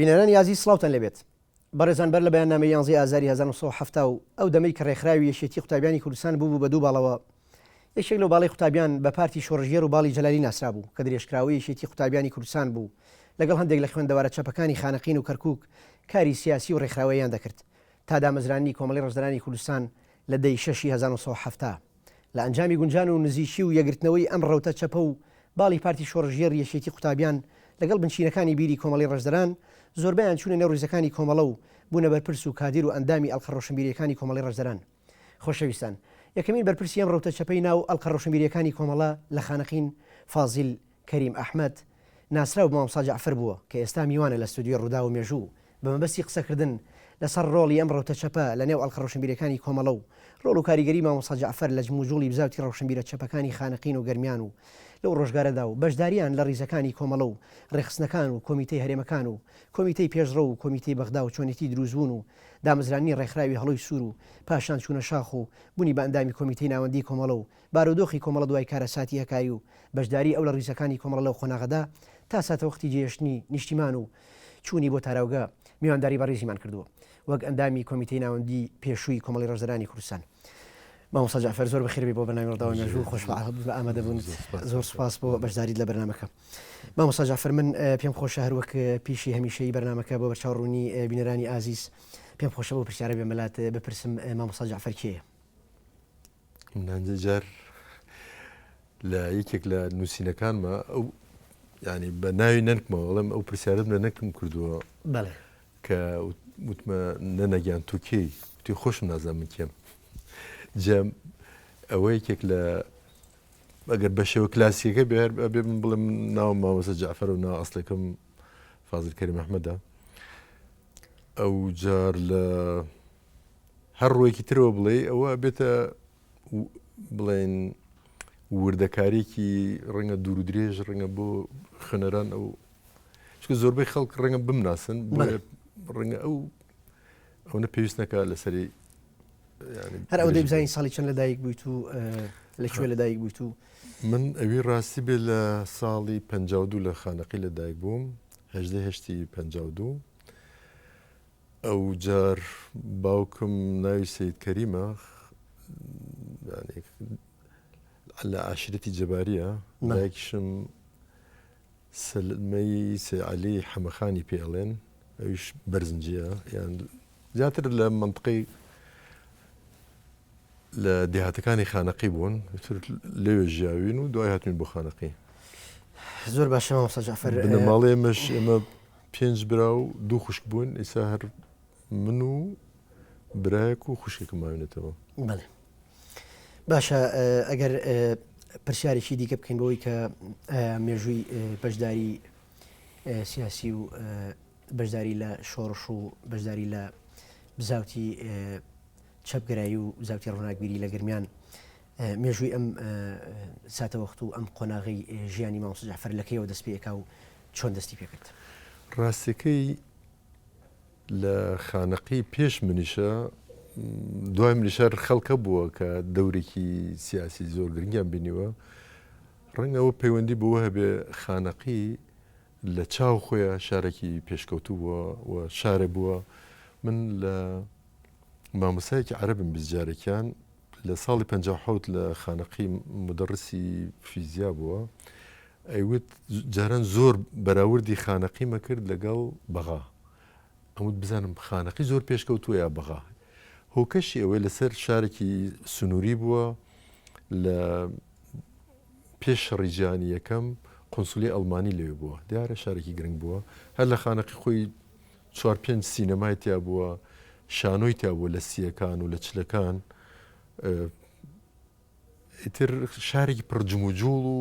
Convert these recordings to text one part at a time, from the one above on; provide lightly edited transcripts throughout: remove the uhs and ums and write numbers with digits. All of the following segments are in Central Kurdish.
بینەرانی یازی سڵاوتان لەبێت بەڕێزان بەر لە بەیاننامەی 11 ئازاری 1970 ئەو دەمەی کە ڕێکخراوی یەکێتی قوتابیانی کوردستان بوو بە دوو باڵەوە یەکێک لەو باڵی قوتابیان بە پارتی شۆڕژێر و باڵی جەلالی ناسرا بوو کە درێژکراوی یەکێتی قوتابیانی کوردستان بوو لەگەڵ هەندێک لە خوێندەوارە چەپەکانی خانەقین و کەرکووک کاری سیاسی و ڕێکخراوەیان دەکرد تا دامەزرانی کۆمەڵی ڕێزدەرانی کوردستان لە دەی 6 1970 لە ئەنجامی گونجان و نزیکی و یەگرتنەوەی ئەم ڕەوتە چەپە و باڵی پارتی شۆڕژێر یەکێتی قوتابیان لەگەڵ بنچینەکانی بیری کۆمەڵی ڕێزدەران زۆربیان چوونە نێو ڕیزەکانی کۆمەڵە و بوونە بەرپرس و کادیر و ئەندامی ئەڵقە ڕۆشنبیریەکانی کۆمەڵی ڕێزدەران. خۆشەویستان، یەکەمین بەرپرسی ئەم ڕەوتە چەپەی ناو ئەڵقە ڕۆشنبیریەکانی کۆمەڵە لە خانەقین فازیل کەریم ئەحمەد ناسرا و مامۆستا جەعفەر بووە کە ئێستا میوانە لە ستودیۆ ڕوودا و مێژوو بە مەبەستی قسەکردن لەسەر ڕۆڵی ئەم ڕەوتە چەپە لە نێو ئەڵقە ڕۆشنبیریەکانی کۆمەڵە و ڕۆڵ و کاریگەری مامۆستا جەعفەر لە جموجوڵی بزاوتی ڕۆشنبیرە چەپەکانی خانەقین و گەرمیان و لەو ڕۆژگارەدا و بەشداریان لە ڕیزەکانی کۆمەڵە و ڕێخستنەکان و کۆمیتەی هەرێمەکان و کۆمیتەی پێشڕە و کۆمیتەی بەغدا و چۆنێتی دروستبوون و دامەزرانی ڕێکخراوی هەڵۆی سوور و پاشان چوونە شاخ و بوونی بە ئەندامی کۆمیتەی ناوەندی کۆمەڵە و بارودۆخی کۆمەڵە دوای کارەساتی هەکاری و بەشداری ئەو لە ڕیزەکانی کۆمەڵە لەو خۆناغەدا تا ساتە وەختی جێشتنی نیشتیمان و چوونی بۆ تاراوگە میوانداری بەڕێزیمان کردووە وەک ئەندامی کۆمیتەی ناوەندی پێشووی کۆمەڵی ڕێزدەرانی کوردستان. مامۆستا جەعفەر زۆر بەخێربێ بۆ بەرنامەی ڕووداو مێژوو خۆش بە ئامادەبوون. زۆر سوپاس بۆ بەشداریت لە بەرنامەکە. مامۆستا جەعفەر، من پێم خۆشە هەروەک پیشی هەمیشەی بەرنامەکە بۆ بەرچاوڕوونی بینەرانی ئازیز پێم خۆشە بۆ پرسیارە بێ مەلات بپرسم مامۆستا جەعفەر کێیە؟ منانجە جار لە یەکێک لە نووسینەکانمە ئەو ینی بە ناوی نەنکمەوە وەڵام ئەو پرسیارت لە نەکم کردووە کە وتمە نەنەگیان تو کێی توی خۆشم نازانم کێم. جام ئەوە یەکێک لە ئەگەر بە شێوە کلاسیەکە بێ من بڵێم ناوم مامۆستا جەعفەر و ناو ئەسڵەکەم فازل کەریم ئەحمەدە. ئەو جار لە هەر ڕۆیەکی ترەوە بڵێ ئەوە بێتە بڵێن وردەکارێکی ڕەنگە دوور و درێژ ڕەنگە بۆ خوێنەران ئەو چکە زۆربەی خەڵک ڕەنگە بمناسن ڕەنگە ئەوە پێویست نەکە لەسەری هەر ئەو دەیبزانین ساڵی چەند لەدایک بوویت و لەکوێ لەدایک بوویت و من ئەوی ڕاستی بێ لە ساڵی 52 لە خانەقی لەدایک بووم 1852 ئەو جار باوکم ناوی سەید کەریمە لە عاشرەتی جەباریە لایەکیشم سلمەی سێعەلی حەمەخانی پێڵێن ئەویش بەرزنجیە یان زیاتر لە منطقەی لە دێهاتەکانی خانەقی بوون لەوێ ژیاوین و دوای هاتوین بۆ خانەقی. زۆر باشە مامۆستا جەعفەر. بنەماڵی ئێمەش ئێمە 5 برا و 2 خوشک بوون ئێستا هەر من و برایەک و خوشکێکم ماوێنێتەوە. بەڵێ باشە، ئەگەر پرسیارێکی دیکە بکەین بەوەی کە مێژووی بەشداری سیاسی و بەشداری لە شۆڕش و بەشداری لە بزاوتی چەپگەرایی و زاوتی ڕۆناکبیری لە گرمیان مێژووی ئەم ساتە وەخت و ئەم قۆناغی ژیانی مامۆستا جەعفەر لەکەیەوە دەست پێکا و چۆن دەستی پێکرد؟ ڕاستەکەی لە خانەقی پێش منیشە دوای منیشار خەڵکە بووە کە دەورێکی سیاسی زۆر گرنگیان بینیوە ڕەنگەوە پەیوەندی بووە هەبێ خانەقی لە چاو خۆیان شارێکی پێشکەوتوو بووە و شارە بووە. من لە مامۆستایەکی عەرەبم بیستجارێکیان لە ساڵی 57 لە خانەقی مدەڕسی فیزیا بووە ئەیوت جاران زۆر بەراوردی خانەقیمە کرد لەگەڵ بەغا ئەموت بزانم خانەقی زۆر پێشکەوتووە یا بەغا هۆکەشی ئەوەی لەسەر شارێکی سنووری بووە لە پێش شەڕی یەکەم قۆنسولی ئەڵمانی لێ بووە دیارە شارێکی گرنگ بووە هەر لە خانەقی خۆی 4-5 سینەمای تیا بووە شانۆی تیا بووە لە سیەکان و لە چلەکان ئیتر شارێکی پڕجموجوڵ و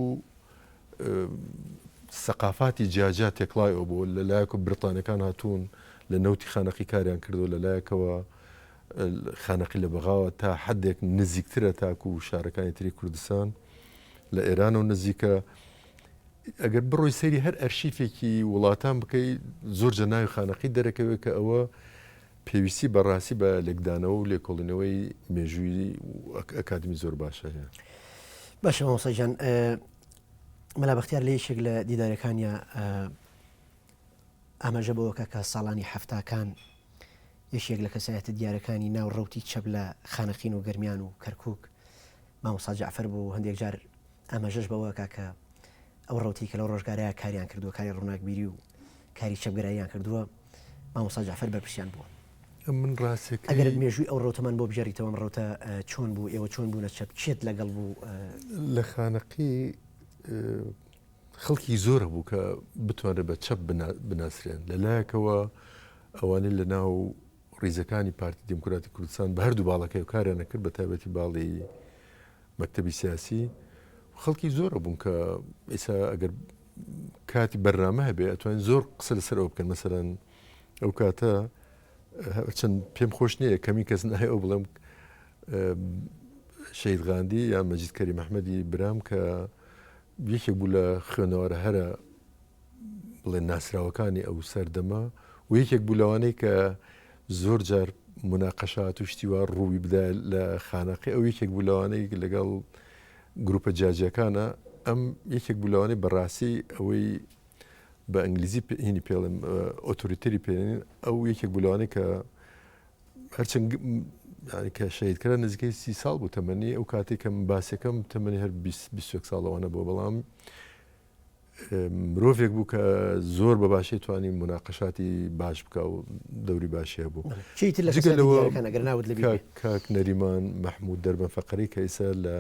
سەقافاتی جیاجات تێکڵایەوە بوو لەلایەک و بریتانیەکان هاتوون لە نەوتی خانەقی کاریان کردو لەلایەکەوە خانەقی لە بەغاوە تا حدێک نزیکترە تاکو و شارەکانی تری کوردستان لە ئێران و نزیکە ئەگەر بڕۆی سەیری هەر ئەرشیفێکی وڵاتان بکەی زۆر جە ناوی خانەقی دەرەکەوێت کە ئەوە پێویستی بەڕاستی بە لێکدانەوە و لێکۆڵینەوەی مێژووی ئەکادمی زۆر باشە هەیە. باشە مامۆستا جان، مەلا بەختیار لە یەکێک لە دیدارەکانیە ئاماژە بەوەکە کە ساڵانی هەفتاکان یەکێک لە کەسایەتە دیارەکانی ناو ڕەوتی چەپ لە خانەقین و گەرمیان و کەرکک مامۆستا جەعفەر بوو هەندێک جار ئاماژەش بەوەکە کە ئەو ڕەوتی کە لەو ڕۆژگارەیە کاریان کردووە کاری ڕووناکبیری و کاری چەپگەراییان کردووە مامۆستا جەعفەر بەرپرسیان بووە. من ڕاستێک ئەگەر مێژووی ئەو ڕۆتەمان بۆ بژێریتەوە ڕۆتە چۆن بوو ئێوە چۆن بوو لە چەپ چێت لەگەڵ بوو لە خانەقی خەڵکی زۆرە بوو کە بتوانێت بە چەپ بناسرێن لەلایەکەوە ئەوانەی لە ناو ڕیزەکانی پارتی دیموکراتی کوردستان بە هەردوو باڵەکەی و کاریانە کرد بە تایبەتی باڵی مەکتەبی سیاسی خەڵکی زۆرە بوون کە ئێستا ئەگەر کاتی بەرنامە هەبێ ئەتوانین زۆر قسە لەسەر ئەو بکەن مەسەرەن ئەو کاتە چەند پێم خۆش نییە کەمی کەس نایە ئەو بڵێم شەید غاندی یا مەجید کەریم ئەحمەدی برام کە یەکێک بوو لە خوێنەوەرە هەرە بڵێن ناسراوەکانی ئەو سەردەما و یەکێک بوو لەوانەی کە زۆر جار مناقەشات و شتیوە ڕووی بدای لە خانەقی ئەو یەکێک بوو لەوانەی لەگەڵ گروپە جاجەکانە ئەم یەکێک بوو لەوانەی بەڕاستی ئەوەی بە ئەنگلیزی هینی پێڵم ئۆتۆریتەری پێێنین ئەو یەکێک بوو لەوانەی کە هەرچەند کە شەیدکرا نزیکەی 30 ساڵ بوو تەمەنی ئەو کاتێک کە باسیەکەم تەمەنی هەر 21 ساڵەوانە بۆ بەڵام مرۆڤێک بوو کە زۆر بە باشی توانی مناقەشاتی باش بکە و دەوری باشیە بوو کاک نەریمان مەحموود دەربەن فەقەری کە ئێستا لە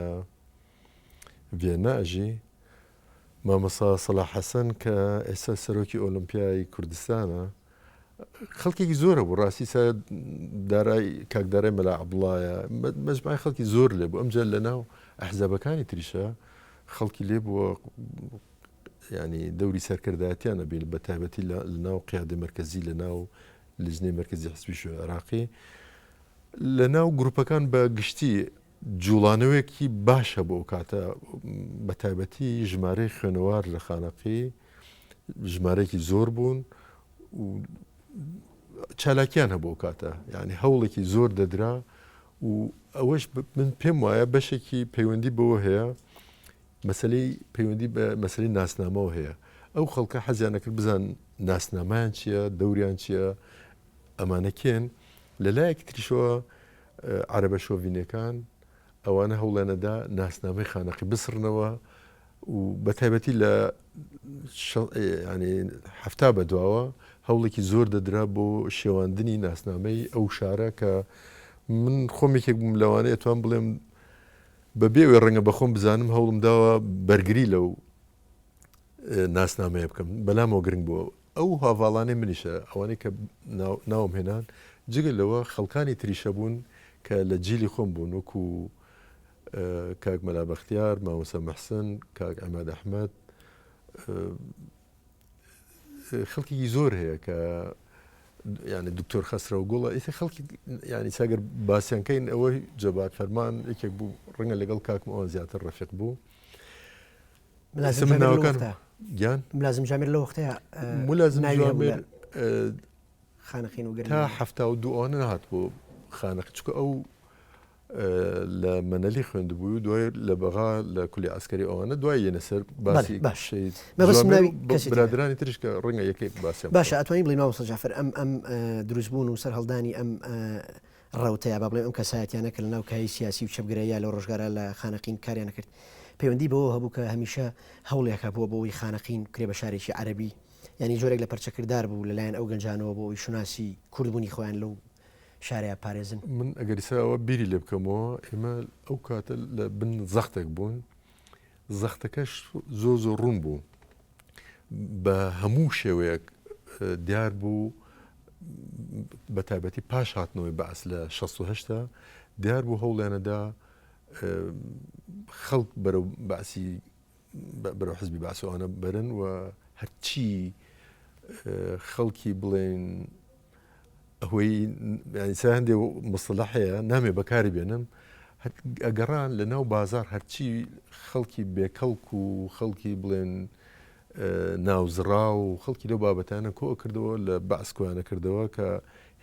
ڤێناژی مامەسا سەلاح حەسەن کە ئێستا سەرۆکی ئۆلمپیای کوردستانە خەڵکێکی زۆرە بوو ڕاستی دارای کاکدارای مەلا عەبدوڵایە مەجموعی خەڵکی زۆر لێ بوو ئەمجار لە ناو ئەحزابەکانی تریشە خەڵکی لێ بووە ینی دەوری سەرکردایەتیانە بێت بە تایبەتی لە ناو قیادە مەرکەزی لە ناو لجنەی مەرکەزی حزبی شوێنی عێراقی لە ناو گروپەکان بە گشتی جوڵانەوەیەکی باشە بۆ کاتە بە تایبەتی ژمارەی خوێنەوار لە خانەقی ژمارەیەکی زۆر بوون و چالاکیان هەبوو کاتە یعنی هەوڵێکی زۆر دەدرا و ئەوەش من پێم وایە بەشێکی پەیوەندی بەوە هەیە مەسلەی پەیوەندی بە مەسلەی ناسنامەوە هەیە ئەو خەڵکە حەزیان نەکرد بزان ناسنامەیان چییە دەوریان چییە ئەمانەکێن لەلایەکی تریشەوە عەرەبە شۆڤینیەکان ئەوانە هەوڵێنەدا ناسنامەی خانەقی بسڕنەوە و بە تایبەتی لە ینی هەفتا بەدواوە هەوڵێکی زۆر دەدرا بۆ شێواندنی ناسنامەی ئەو شارە کە من خۆمێکێک بووم لەوانەیە ئەتوان بڵێم بەبێوێ ڕەنگە بەخۆم بزانم هەوڵم داوە بەرگری لەو ناسنامەیە بکەم بەلامەوە گرنگ بووە ئەو هاڤاڵانەی منیشە ئەوانەی کە ناوم هێنان جگە لەوە خەڵکانی تریشە بوون کە لە جیلی خۆم بوون وەکو کاک مەلا بەختیار مامۆستا مەحسن کاک ئەماد ئەحمەد خەڵکی زۆر هەیە کە ینی دکتۆر خەسرە و گوڵە ئیتر خەڵکی ینی ساگەر باسییانکەین ئەوەی جەبات فەرمان یەکێک بوو ڕەنگە لەگەڵ کاکم ئەوە زیاتر ڕەفیق بوو گیان ملازم جامێر لە وەختەیە ملازم جامێر خانەقین و تا هەفتا و دووانە نهات بۆ خانەق چکە ئەو لە مەنەلی خوێندبووی و دوای لە بەغا لە کولی ئاسکەری ئەوانە دوای یەنە سەر باسی برادرانی تریش کە ڕەنگە یەکەی باسی باشە ئەتوانین بڵین مامۆستا جەعفەر ئەم دروستبوون و سەر هەڵدانی ئەم ڕەوتەیە با بڵێم ئەم کەسایەتیانە کە لە ناو کای سیاسی و چەپگرەیە لە ڕۆژگارە لە خانەقین کاریان نەکرد پەیوەندی بەوە هەبوو کە هەمیشە هەوڵێکە بووە بۆەوەی خانەقین کرێ بە شارێکی عەرەبی ینی جۆرێک لە پەرچەکردار بوو لەلایەن ئەو گەنجانەوە بۆ ئەوی شوناسی کوردبوونی خۆیان لەو شارەیە پارێزن من ئەگەریساەوە بیری لێ بکەمەوە ئێمە ئەو کاتە لە بن زەختێک بوون زەختەکەش زۆ ڕوون بوو بە هەموو شێوەیەک دیار بوو بە تایبەتی پاش هاتنەوەی بەعس لە 16 دیار بوو هەوڵێنەدا خەڵک بەرەو باسی بەرەو حزبی باسەوانە بەرن و هەرچی خەڵکی بڵێن ئەوەی هەندێ مستەلاح هەیە نامێ بەکاری بێنم ئەگەڕان لە ناو بازار هەرچی خەڵکی بێکەڵک و خەڵکی بڵێن ناوزڕا و خەڵکی لەو بابەتانە کۆ کردەوە لە باسکۆیانە کردەوە کە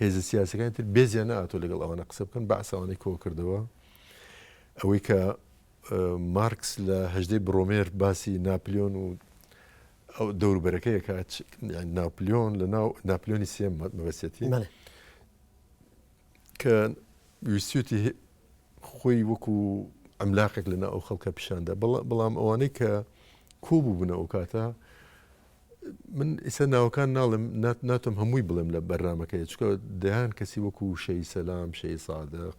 هێزە سیاسەکانی تر بێزیان ناتۆ لەگەڵ ئەوانە قسە بکەن باسەوانەی کۆ کردەوە ئەوەی کە مارکس لە هەژدەی بڕۆمێر باسی ناپلیۆن و ئەو دەوروبەرەکەیەکە ناپلیۆن لە ناو ناپلیۆنی سێم مەبەستێتی کە ویستوتی خۆی وەکو ئەملاقێک لەناو ئەو خەڵکە پیشاندا بەڵام ئەوانەی کە کۆبوو بوون ئەو کاتە من ئێستا ناوەکان ناڵم ناتۆم هەمووی بڵێم لە بەرنامەکەی چکە دەیان کەسی وەکو شەی سەلام شەی سادق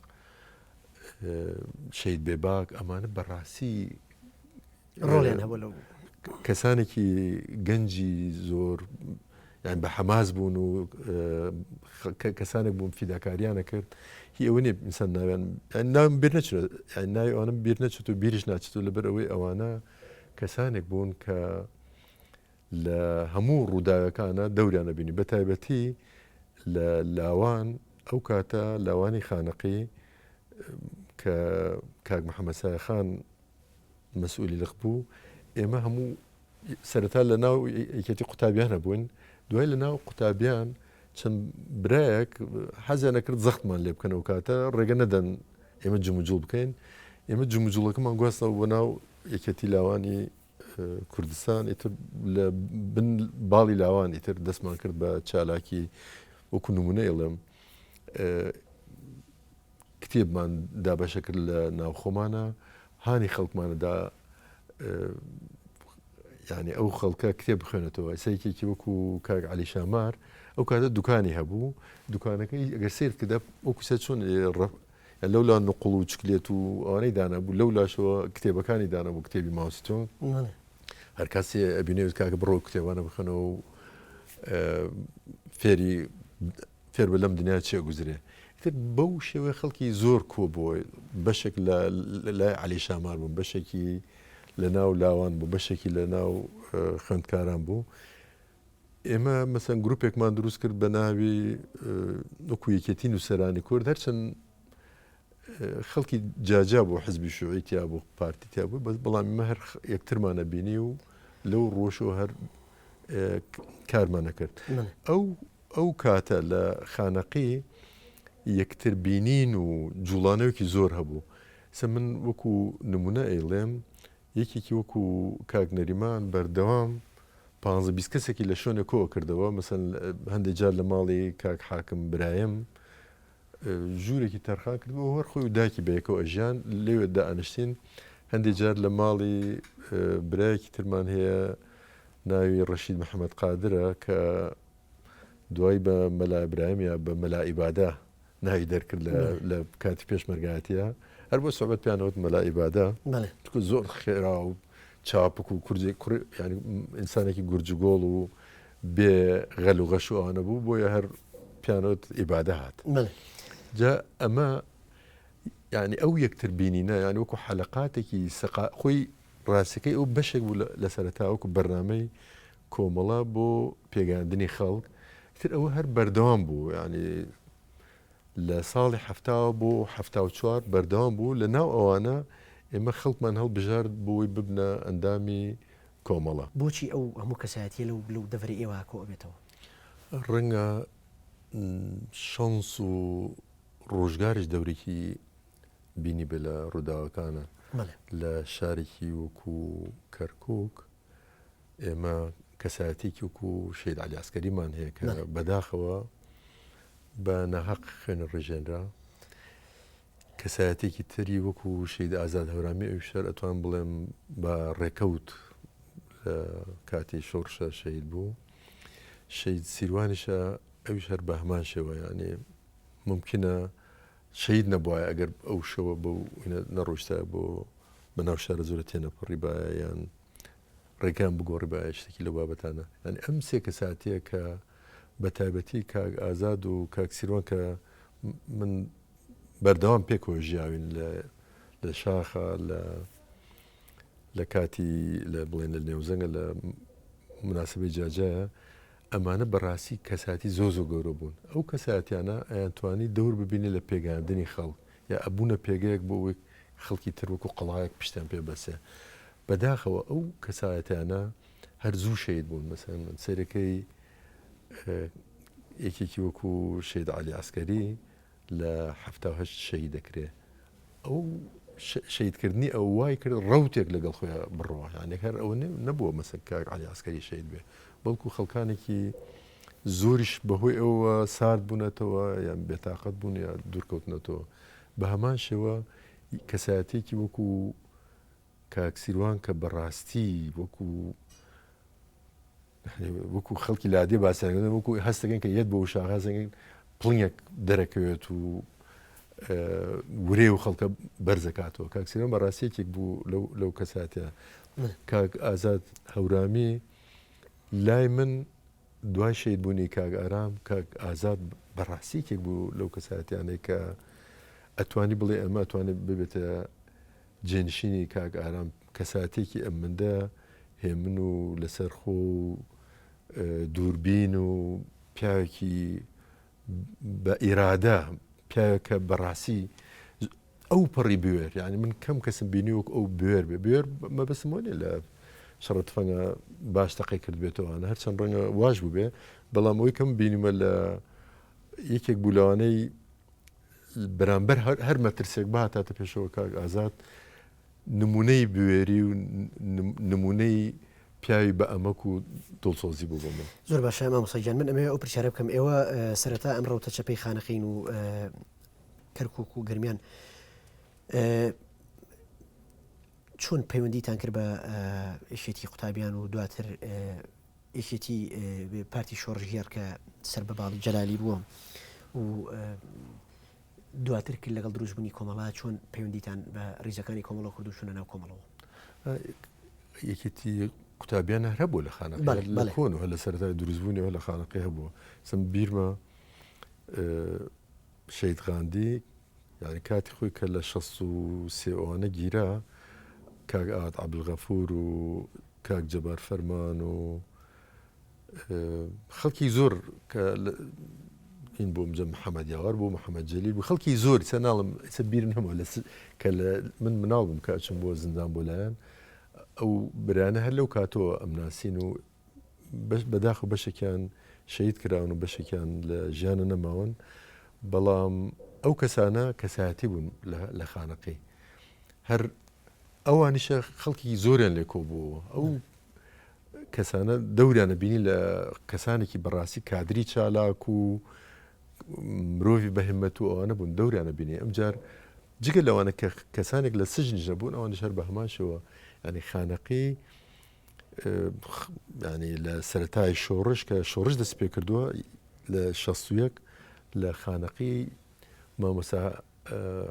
شەید بێباک ئەمانە بەڕاستی ڕۆڵیان هەبوو لەو کەسانێکی گەنجی زۆر یان بە حەماس بوون و کەسانێک بوون فیداکاریانە کرد هی ئەوە نیە ئینسان ناویان ناوم بیر نەچێت ناوی ئەوانم بیر نەچێت و بیریش ناچێت و لەبەر ئەوەی ئەوانە کەسانێک بوون کە لە هەموو ڕووداوەکانە دەوریانە بینی بە تایبەتی لە لاوان ئەو کاتە لاوانی خانەقی کە کاک محەممەد سایە خان مەسئولی لەخ بوو ئێمە هەموو سەرەتا لە ناو یەکێتی قوتابیان هەبوون دوای لە ناو قوتابیان چەند برایەک حەزیان نەکرد زەختمان لێ بکەن ئەو کاتە ڕێگە نەدەن ئێمە جموجوڵ بکەین ئێمە جموجوڵەکەمان گواستەوە بۆ ناو یەکێتی لاوانی کوردستان ئیتر لە بن باڵی لاوان ئیتر دەستمان کرد بە چالاکی وەکو نمونە ئێڵم کتێبمان دابەشە کرد لە ناوخۆمانە هانی خەڵکمانەدا یعنی ئەو خەڵکە کتێب بخوێنێتەوە سەیکێکی وەکو کاک عەلی شامار ئەو کاتە دوکانی هەبوو دوکانەکەی ئەگەر سێرت کردە وەکو سێ چۆن لەولا نقڵ و چکلێت و ئەوانەی دانابوو لەو لاشەوە کتێبەکانی دانابوو کتێبی ماوسیتۆن هەر کەسێ ئەبینێت کاکە بڕۆ کتێبانە بخەنەوە و فێر بە لەم دنیا چێ گوزرێ تر بەو شێوەیە خەڵکی زۆر کۆ بووە بەشێک لای عەلی شامار بوو بەشێکی لە ناو لاوان بوو بەشێکی لە ناو خوێندکاران بوو ئێمە مەسەن گروپێکمان دروست کرد بە ناوی وەکو یەکێتی نووسەرانی کورد هەرچەند خەڵکی جاجا بۆ حزبی شوعی تیا بوو پارتی تیا بوو بەڵام ئێمە هەر یەکترمانە بینی و لەو ڕۆژەوە هەر کارمانە کرد ئەو کاتە لە خانەقی یەکتر بینین و جوڵانەوەکی زۆر هەبوو من وەکو نمونە ئەیڵێم یەکێکی وەکو کاک نەریمان بەردەوام 15 کەسێکی لە شوێنە کۆ کردەوە مەسەن هەندێک جار لە ماڵی کاک حاکم برایم ژوورێکی تەرخان کردەوە هەر خۆی و داکی بەیەکەوە ئەژیان لێوێ دائەنشتین هەندێک جار لە ماڵی برایەکی ترمان هەیە ناوی ڕەشید محەممەد قادرە کە دوای بە مەلا ئیبراهیم یا بە مەلا ئیبادا ناوی دەرکرد لە کاتی پێشمەرگایەتیە هەر بۆ سوحبەت پیانەوت مەلا ئیبادا زۆر خێرا و چاپک و ینی ئینسانێکی گورجگۆڵ و بێ غەل و غەش و ئەوانە بوو بۆیە هەر پیانەوت ئیبادا هات جا ئەمە ینی ئەو یەکتر بینینە ینی وەکو حەلەقاتێکی خۆی ڕاستەکەی ئەو بەشێک بوو لە سەرەتا وەکو بەرنامەی کۆمەڵە بۆ پێگەاندنی خەڵک تر ئەوە هەر بەردەوام بوو ینی لە ساڵی هەفتاوە بۆ 74 بەردەوام بوو لە ناو ئەوانە ئێمە خەڵکمان هەڵبژارد بۆی ببنە ئەندامی کۆمەڵە بۆچی ئەو هەموو کەسایەتی لەو دەڤری ئێوە کۆ بێتەوە ڕەنگە شەنس و ڕۆژگاریش دەورێکی بینی بێ لە ڕووداوەکانە لە شارێکی وەکو کەرکووک ئێمە کەسایەتێکی وەکو شەید عەلی عەسکەریمان هەیە کە بەداخەوە بە نەحەق خوێنە ڕژێنرا کەسایەتێکی تری وەکو شەید ئازاد هەورامی ئەو شەر ئەتوان بڵێم بە ڕێکەوت لە کاتی شۆڕشە شەید بوو شەید سیروانیشە ئەویش هەر بە هەمان شێوە ینی ممکنە شەید نەبووایە ئەگەر ئەو شەوە بەو نەڕۆشتە بۆ بەناو شارە زۆرە تێنەپەڕی باە یان ڕێکیان بگۆڕی باە شتێکی لە بابەتانە ینی ئەم سێ کەساتیە کە بە تایبەتی کاک ئازاد و کاک سیروان کە من بەردەوام پێکەوە ژیاوین لە شاخە لە کاتی لە بڵێن لە نێوزەنگە لە مناسبەی جاجایە ئەمانە بەڕاستی کەساتی زۆ گەورە بوون ئەو کەساتیانە ئەیانتوانی دەور ببینێ لە پێگەاندنی خەڵک یا ئەبوونە پێگەیەک بۆ ئەوەی خەڵکی تر وەکو قەڵایەک پشتیان پێ بەسێ بەداخەوە ئەو کەسایەتیانە هەر زوو شەید بوون مەسەن سەرەکەی یەکێکی وەکو شەید عەلی عەسکەری لە 78 شەید دەکرێت ئەو شەیدکردنی ئەو وای کرد ڕەوتێک لەگەڵ خۆیان بڕەوە یعنی هەر ئەوە نەبووە مەسەر کاک عەلی عەسکەری شەید بێ بەڵکو خەڵکانێکی زۆریش بەهۆی ئەوە سارد بوونەتەوە یان بێتاقەت بوون یا دوورکەوتنەتەوە بە هەمان شێوە کەسایەتێکی وەکو کاکسیروان کە بەڕاستی وەکو خەڵکی لادێ باسییانگەن وەکو هەستەکەن کە یەت بە وشاغازەکەن پڵنگێک دەرەکەوێت و ورێ و خەڵکە بەرزەکاتەوە کاکسیروان بەڕاستیەکێک بوو لەو کەساتە کاک ئازاد هەورامی لای من دوای شەید بوونی کاک ئارام کاک ئازاد بەڕاستیەکێک بوو لەو کەساتیانەی کە ئەتوانی بڵێ ئەمە ئەتوانێت ببێتە جێنشینی کاک ئارام کەساتێکی ئەم مندە هێمن و لەسەر خۆ و دووربین و پیاوێکی بە ئیرادە پیاوێکە بەڕاستی ئەو پەڕی بوێر یعنی من کەم کەسم بینی وەک ئەو بوێر بێ بوێر مەبەستم وانێ لە شەڕەت فەنگە باش تەقی کرد بێتەوەوانە هەرچەند ڕەنگە واش بوو بێ بەڵام ئەوی کەم بینیمە لە یەکێک بوو لەوانەی بەرامبەر هەر مەترسێک بهاتاتە پێشەوە کاک ئازاد نمونەی بوێری و نمونەی پیاوی بە ئەمەک و دڵسۆزی بوو بۆ من زۆر باشە مامۆستاگیان من ئەمەوێ ئەو پرسیارە بکەم ئێوە سەرەتا ئەم ڕەوتە چەپەی خانەخەین و کەرکووک و گرمیان چۆن پەیوەندیتان کرد بە ئێشێتی قوتابیان و دواتر ئێشێتی پارتی شۆڕژگەر کە سەر بە باڵی جەلالی بووە و دواتر کرد لەگەڵ دروستبوونی کۆمەڵا چۆن پەیوەندیتان بە ڕیزەکانی کۆمەڵە کورد و چونە ناو کۆمەڵەوە یەکێتی قوتابیانە هەبوو لە خانەقە لە کۆن و هە لە سەرەتای دروستبوونیەوە لە خانەقەی هەبووە سم بیرمە شەید غاندی یعنی کاتی خۆی کە لە 63 ئەوانە گیرا کاک ئاغا عەبدولغەفور و کاک جەبار فەرمان و خەڵکی زۆر کە این بۆ مجە محەممەد یاوار بۆ محەممەد جەلیل بوو خەڵکی زۆر چە ناڵم چە بیرن هەموو کە من مناڵ بووم کاچم بۆ زیندان بۆ لایەن ئەو برانە هەر لەو کاتەوە ئەمناسین و بەداخ و بەشێکیان شەید کراون و بەشێکیان لە ژیانە نەماون بەڵام ئەو کەسانە کەسایەتی بوون لە خانەقەی هەر ئەوانیشە خەڵکی زۆریان لێ کۆ بووەوە ئەو کەسانە دەوریانە بینی لە کەسانێکی بەڕاستی کادری چالاک و مرۆڤی بەهمەت و ئەوانە بوون دەوریانە بینی ئەمجار جگە لەوانە کە کەسانێک لە سژنیش نەبوون ئەوانش هەر بە هەماشەوە ینی خانەقی ینی لە سەرەتای شۆڕش کە شۆڕش دەست پێ کردووە لە 61 لە خانەقی مامۆستا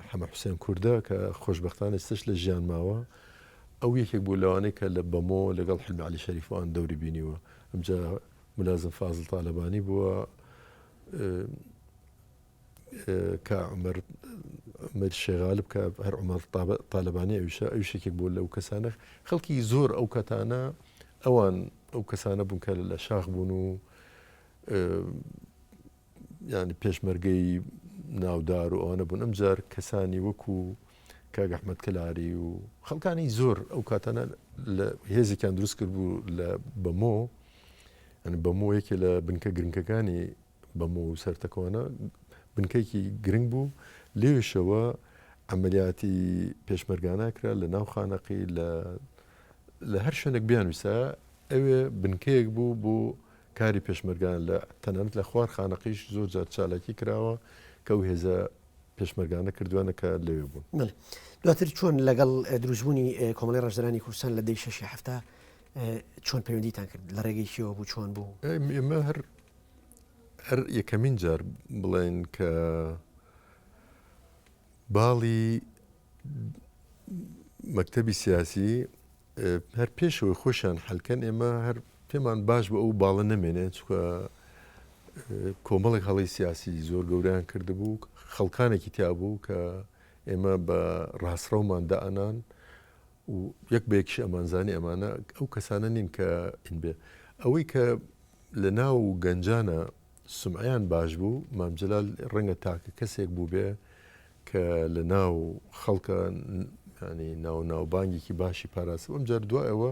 حەمە حوسێن کوردە کە خۆشبەختانە ستش لە ژیان ماوە ئەو یەکێک بوو لەوانەیە کە لە بەمۆ لەگەڵ حلمی عەلی شەریفەوان دەوری بینیوە ئەمجا ملازم فازڵ تالەبانی بووە کە عومەر شێغالب کە هەر عومەر تالەبانی ئەوشێکێک بوو لەو کەسانە خەڵکی زۆر ئەو کەتانە ئەوان ئەو کەسانە بوون کە لە شاخ بوون و ینی پێشمەرگەی ناودار و ئەوانە بوون ئەمجار کەسانی وەکو کاک ئەحمەد کەلاری و خەڵکانی زۆر ئەو کاتانە لە هێزێکیان دروست کرد بوو لە بەمۆ ینی بەمۆ یەکێ لە بنکە گرنگەکانی بەمۆ و سەرتەکەوانە بنکەیەکی گرنگ بوو لێوێشەوە ئەمەلیاتی پێشمەرگانە کرا لە ناو خانەقی لە هەر شوێنێک بیانویسە ئەوێ بنکەیەک بوو بۆ کاری پێشمەرگان لە تەنانەت لە خوار خانەقیش زۆر جار چالاکی کراوە کە ئەو هێزە پێشمەرگانە کردوانە کە لەوێ بوون دواتر چۆن لەگەڵ دروستبوونی کۆمەڵی ڕەشدەرانی کوردستان لە دەی 6 هەفتە چۆن پەیوەندیتان کرد لە ڕێگەیشیەوە بوو چۆن بوو ئێمە هەر یەکەمین جار بڵێن کە باڵی مەکتەبی سیاسی هەر پێشەوەی خۆشیان حەلکەن ئێمە هەر پێمان باش بە ئەو باڵە نەمێنێت چکە کۆمەڵێک هەڵی سیاسی زۆر گەوریان کردبوو خەڵکانێکی تیا بوو کە ئێمە بە ڕاستڕەومان دائەنان و یەک بەیەکیش ئەمانزانی ئەمانە ئەو کەسانە نین کە ئین بێ ئەوەی کە لە ناو گەنجانە سمعیان باش بوو مامجلال ڕەنگە تاکە کەسێک بوو بێ کە لە ناو خەڵکە ینی ناوبانگێکی باشی پاراست ئەمجار دوایەوە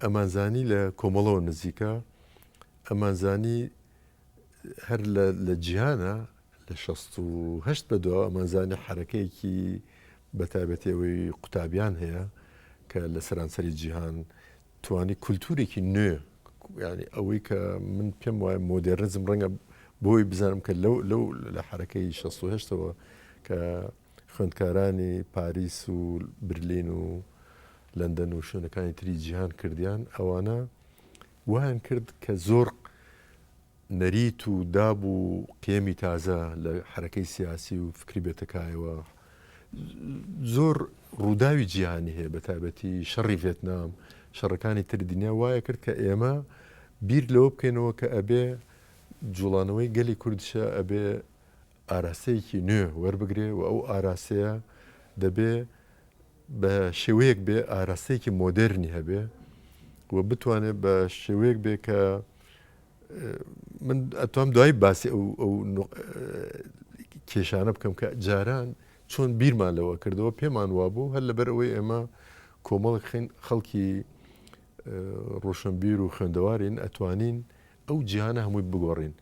ئەمانزانی لە کۆمەڵەوە نزیکە ئەمانزانی هەر لە جیهانە لە 68 بەدەوە ئەمانزانی حرەکەیەکی بە تایبەتەوەی قوتابیان هەیە کە لە سەرانسەری جیهان توانی کولتورێکی نوێ ینی ئەوەی کە من پێم وایە مۆدرنزم ڕەنگە بۆی بزانم کە لەو لە حرەکەی 16ەوە کە خوێندکارانی پاریس و برلین و لەندەن و شوێنەکانی تری جیهان کردیان ئەوانە وایان کرد کە زۆر نەریت و داب و قێمی تازە لە حرەکەی سیاسی و فکری بێتەکایەوە زۆر ڕووداوی جیهانی هەیە بە تایبەتی شەڕی ڤێتنام شەڕەکانی تر دنیا وایە کرد کە ئێمە بیر لەوە بکەینەوە کە ئەبێ جوڵانەوەی گەلی کوردشە ئەبێ ئاراستەیەکی نوێ وەربگرێ و ئەو ئاراستەیە دەبێ بە شێوەیەک بێ ئاراستەیەکی مۆدرنی هەبێ و بتوانێت بە شێوەیەک بێ کە من ئەتوام دوای باسی ئەو کێشانە بکەم کە جاران چۆن بیرمان لەوە کردەوە پێمان وابوو هەر لەبەر ئەوەی ئێمە کۆمەڵک خەڵکی ڕۆشنبیر و خوێندەوارین ئەتوانین ئەو جیهانە هەمووی بگۆڕین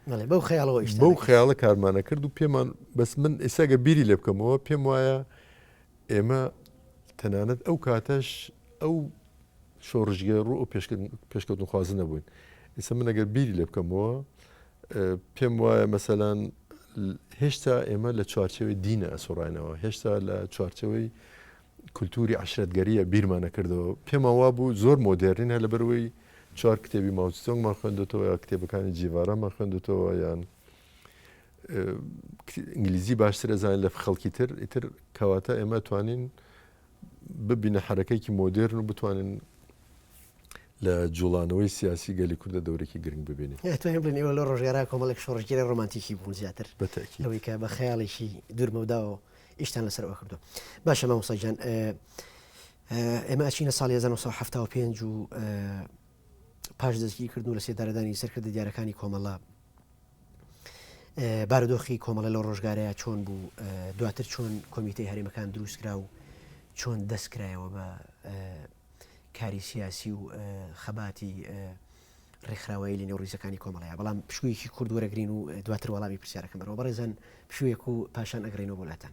بەو خەیاڵە کارمانە کرد و پێمان بەس من ئێساگە بیری لێ بکەمەوە پێم وایە ئێمە تەنانەت ئەو کاتەش ئەو شۆڕژگە ڕوو و پێشکەوتن خوازن نەبووین ئێستا من ئەگەر بیری لێ بکەمەوە پێم وایە مەسەلەن هێشتا ئێمە لە چوارچەوەی دینە ئەسوڕاینەوە هێشتا لە چوارچەوەی کولتوری عشرەتگەریە بیرمانە کردەوە پێمان وا بوو زۆر مۆدرنین هە لەبەرەوەی چوار کتێبی ماوچۆنگمان خوێندێتەوە یا کتێبەکانی جیڤارەمان خوێندێتەوە یان ئینگلیزی باشتر ئەزانین لە خەڵکی تر ئیتر کەواتە ئێمە توانین ببینە حرەکەیەکی مۆدرن و بتوانین لە جوڵانەوەی سیاسی گەلی کوردە دەورێکی گرنگ ببینین بڵین ئێوە لە ڕۆژگارا کۆمەڵێک شۆڕژگیری ڕۆمانتیکی بوون زیاتر بەتەکی ئەوەی کە بە خەیاڵێکی دوورمەوداوە ئیشتان لەسەرەوە کردو باشە مامۆستا گیان ئێمە ئەچینە ساڵی 1975 و پاش دەستگیر کردن و لە سێدارەدانی سەرکردە دیارەکانی کۆمەڵە بارودۆخی کۆمەڵە لەو ڕۆژگارەیە چۆن بوو دواتر چۆن کۆمیتەی هەرێمەکان دروستکرا و چۆن دەستکرایەوە بە کاری سیاسی و خەباتی ڕێکخراوەیە لە نێوڕیزەکانی کۆمەڵەیە بەڵام پشوویەکی کورد وەرەگرین و دواتر وەڵامی پرسیارەکەم بەرەوە بەڕێزان پشوویەک و پاشان ئەگرینەوە وڵاتان.